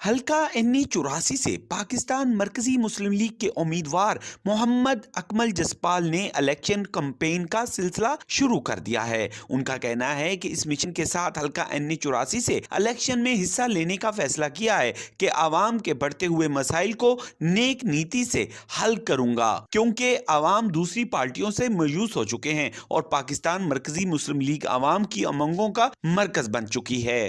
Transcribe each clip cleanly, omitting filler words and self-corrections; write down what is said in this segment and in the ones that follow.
हल्का एनई 84 से पाकिस्तान मरकजी मुस्लिम लीग के उम्मीदवार मोहम्मद अकमल जसपाल ने इलेक्शन कैंपेन का सिलसिला शुरू कर दिया है। उनका कहना है कि इस मिशन के साथ हल्का एनई 84 से इलेक्शन में हिस्सा लेने का फैसला किया है कि आवाम के बढ़ते हुए मसाइल को नेक नीति से हल करूंगा, क्योंकि आवाम दूसरी पार्टियों से मायूस हो चुके हैं और पाकिस्तान मरकजी मुस्लिम लीग आवाम की उमंगों का मरकज बन चुकी है।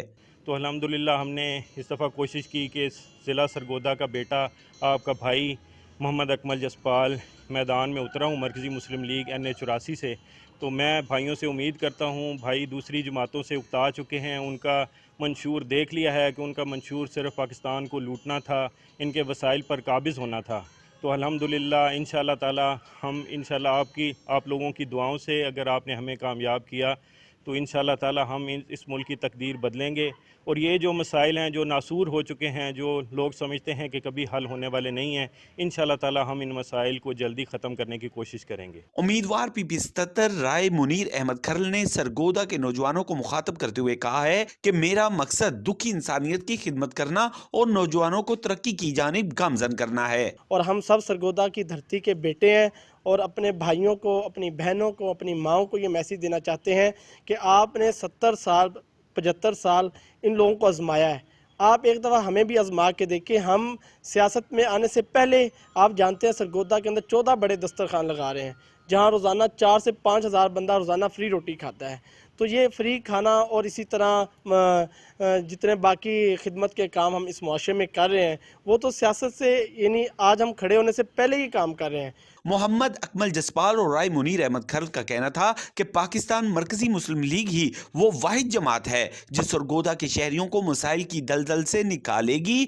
तो अल्हम्दुलिल्लाह हमने इस दफ़ा कोशिश की कि ज़िला सरगोदा का बेटा आपका भाई मोहम्मद अकमल जसपाल मैदान में उतरा हूँ मरकज़ी मुस्लिम लीग NA 84 से। तो मैं भाइयों से उम्मीद करता हूँ, भाई दूसरी जमातों से उकता चुके हैं, उनका मंशूर देख लिया है कि उनका मंशूर सिर्फ़ पाकिस्तान को लूटना था, इनके वसाइल पर काबिज़ होना था। तो अल्हम्दुलिल्लाह इंशाअल्लाह ताला हम इंशाअल्लाह आप लोगों की दुआओं से अगर आपने हमें कामयाब किया तो इंशाअल्लाह ताला हम इस मुल्क की तकदीर बदलेंगे। और ये जो मसाइल हैं जो नासूर हो चुके हैं, जो लोग समझते हैं कि कभी हल होने वाले नहीं हैं, इंशाअल्लाह ताला हम इन मसाइल को जल्दी ख़त्म करने की कोशिश करेंगे। उम्मीदवार पीपी 77 राय मुनीर अहमद खरल ने सरगोदा के नौजवानों को मुखातब करते हुए कहा है कि मेरा मकसद दुखी इंसानियत की खिदमत करना और नौजवानों को तरक्की की जानिब गामजन करना है। और हम सब सरगोदा की धरती के बेटे हैं और अपने भाइयों को, अपनी बहनों को, अपनी माँओं को ये मैसेज देना चाहते हैं कि आपने 70 साल 75 साल इन लोगों को आजमाया है, आप एक दफ़ा हमें भी आजमा के देखिए। हम सियासत में आने से पहले आप जानते हैं सरगोदा के अंदर 14 बड़े दस्तरखान लगा रहे हैं, जहाँ रोज़ाना 4 से 5 हज़ार बंदा रोज़ाना फ्री रोटी खाता है। तो ये फ्री खाना और इसी तरह जितने बाकी खिदमत के काम हम इस मुआशरे में कर रहे हैं, वो तो सियासत से यानी आज हम खड़े होने से पहले ही काम कर रहे हैं। मोहम्मद अकमल जसपाल और राय मुनीर अहमद खरल का कहना था कि पाकिस्तान मरकजी मुस्लिम लीग ही वो वाहिद जमात है जो सरगोदा के शहरियों को मसाइल की दलदल से निकालेगी